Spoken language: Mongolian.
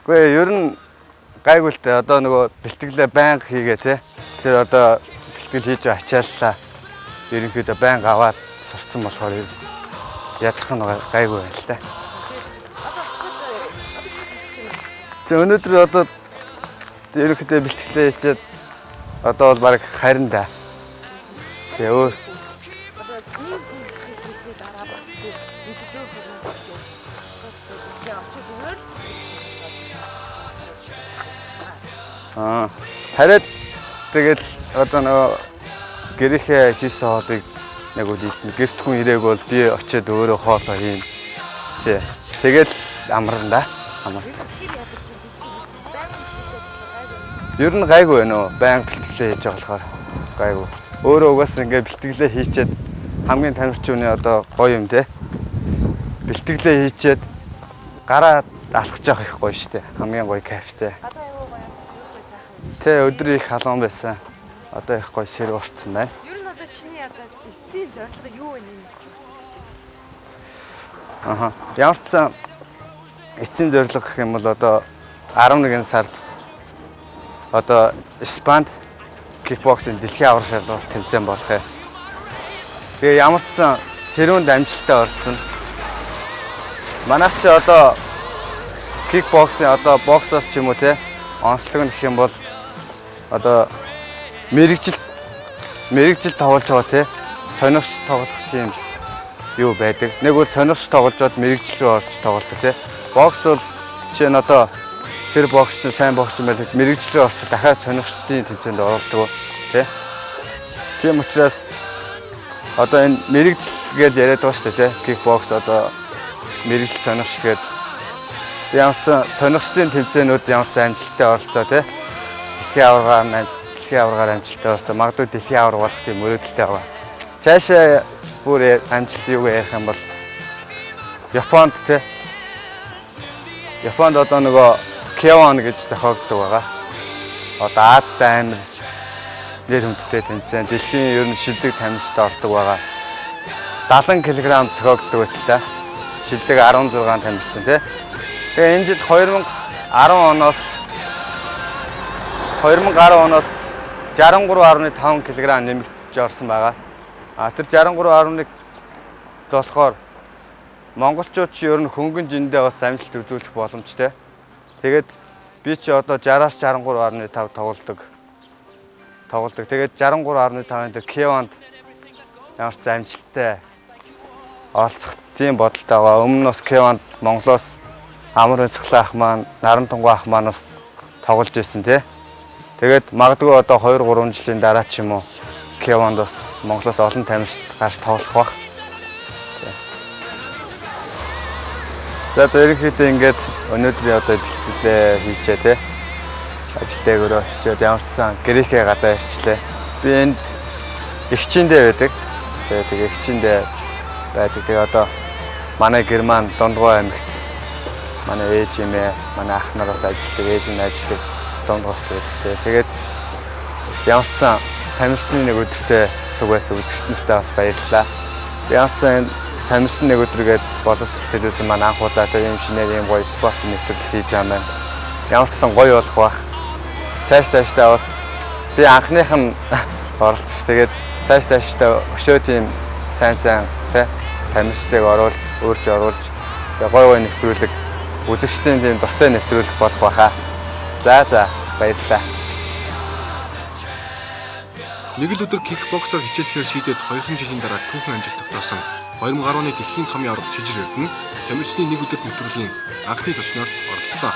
Гэхдээ ер нь гайгүй л дээ. Одоо нөгөө бэлтгэлээ байнга хийгээ те. Тэр одоо бэлтгэл хийж ачааллаа. Ерөнхийдөө байнга аваад сурцсан болохоор ядрах нь гайгүй байна л да. Өнөөдөр одоо ерөнхийдөө бэлтгэлээ хийчихэд одоо бол баг харин да. Тэгээ өөр хараад тэгэл одоо нөгөө гэрийнхээ хийсэн хоолыг нэг үл ийдэн гэрт хүн ирээг бол би очиод өөрөө хоолоо хийн. Тий. Тэгэл амарна да. Ер нь гайгүй байна уу? Баян бэлтгэлээ хийж байгаа болохоор гайгүй. Өөрөө угаасаа ингээ бэлтгэлээ хийчихэд хамгийн тамирчин үний одоо гоё юм те. Бэлтгэлээ хийчихэд гараа алхаж явах их гоё штэ. Хамгийн гоё кайфтэй. Тэ өдөр их халуун байсан. Одоо их гоё сэрэг орцсон байна. Ер нь одоо чиний одоо эцсийн зорилго юу вэ нэмээс чи? Ямар ч сан эцсийн зорилго гэх юм бол одоо 11 сард одоо Испанд кикбоксинг дэлхийн аврал шалгалт тэмцээн болох юм. Тэгээ ямар ч сан тэрүүнд амжилттай орсон. Манайх чи одоо кикбоксинг одоо боксоос ч юм уу те онцлог нь гэх юм бол одоо мэрэгжил тоглож байгаа те сонирхч тоглох тийм юу байдаг. Нэг бол сонирхч тоглож бод мэрэгжил рүү орж тоглолдог те. Бокс бол жишээ нь одоо тэр боксч сайн боксч юм байл мэрэгжил рүү орч дахиад сонирхчдын тэмцээнд оролдог те. Тийм учраас одоо энэ мэрэгжил гэдээ яриад байгаа шүү дээ те. Кикбокс одоо мэрэгжил сонирхч гэдэг ямар ч сонирхчдын тэмцээнүүд ямар ч амжилттай оролцоо те. Дэлхийн аваргаар амжилттай оролцоо. Магадгүй дэлхийн авар болох тийм мөрөөдөлтэй байгаа. Цаашаа бүр амжилт юу ярих юм бол Японд те. Японд одоо нөгөө K1 гэж зохиогддог байгаа. Одоо Азтай амир нэр хүндтэй тэмцээн дэлхийн ер нь шилдэг тамирчид ордог байгаа. 70 кг зохиогддог байсан та. Шилдэг 16 тамирчин те. Тэгээ энэ жил 2010 оноос 63.5 кг нэмэгдэж орсон байгаа. Тэр 63.1 болохоор монголчууд чи ер нь хөнгөн жиндээ бас амжилт үзүүлэх боломжтой. Тэгээд би чи одоо 60-аас 63.5 тоглодог. Тэгээд 63.5-ын дээр K1-д ямар ч амжилттай оролцох тийм бодолтой байгаа. Өмнө нь бас K1-д Монголоос амар өнцгөлөө ах маань, наран тунгуу ах маань бас тоглож ирсэн тий. Тэгээд магадгүй одоо 2-3 жилийн дараа ч юм уу K1-д бас Монголоос олон тамирчид гарч тоглох бах. За ерөнхийдөө ингээд өнөөдрийн одоо бэлтгэлээ хийчээ тий. Ажил дээгүүр очичоод ямар ч сан гэрийнхээ гадаа ирчлээ. Би энд эгчиндээ байдаг. Тэгээ эгчиндээ байдаг. Тэгээ одоо манай Герман Дундгой аймагт манай ээж имээ, манай ах нар бас ажилладаг, ээж нь ажилладаг Дундгойт байдаг. Тэгээд ямар ч сан тамирчны нэг өдөртөө цугаас үзэгчд нартай бас баярлалаа. Ямар ч сан тамирчны нэг өдргээд боловсрол телевизэн маань анх удаа ийм шинээр ийм гоё спорт нэвтрүүлэг хийж байгаа юм. Ямар ч сан гоё болох бах. Цаашдаа бас би анхных нь оролцож тэгээд цаашдаа өшөө тийм сайн тэ тамирчдыг оруулж өөрч оруулж гоё нэвтрүүлэг үзэгчдийн тийм дуртай нэвтрүүлэх болох байхаа. За баярлалаа. Нэг л өдөр кикбоксоор хичээлэхээр шийдээд 2 жилийн дараа түүхэн амжилт тогтоосон 2010 оны дэлхийн цомын аварга Шижир Эрдэнэ тамирчны нэг өдөр нэвтрүүлгийн анхны зочноор оролцлоо.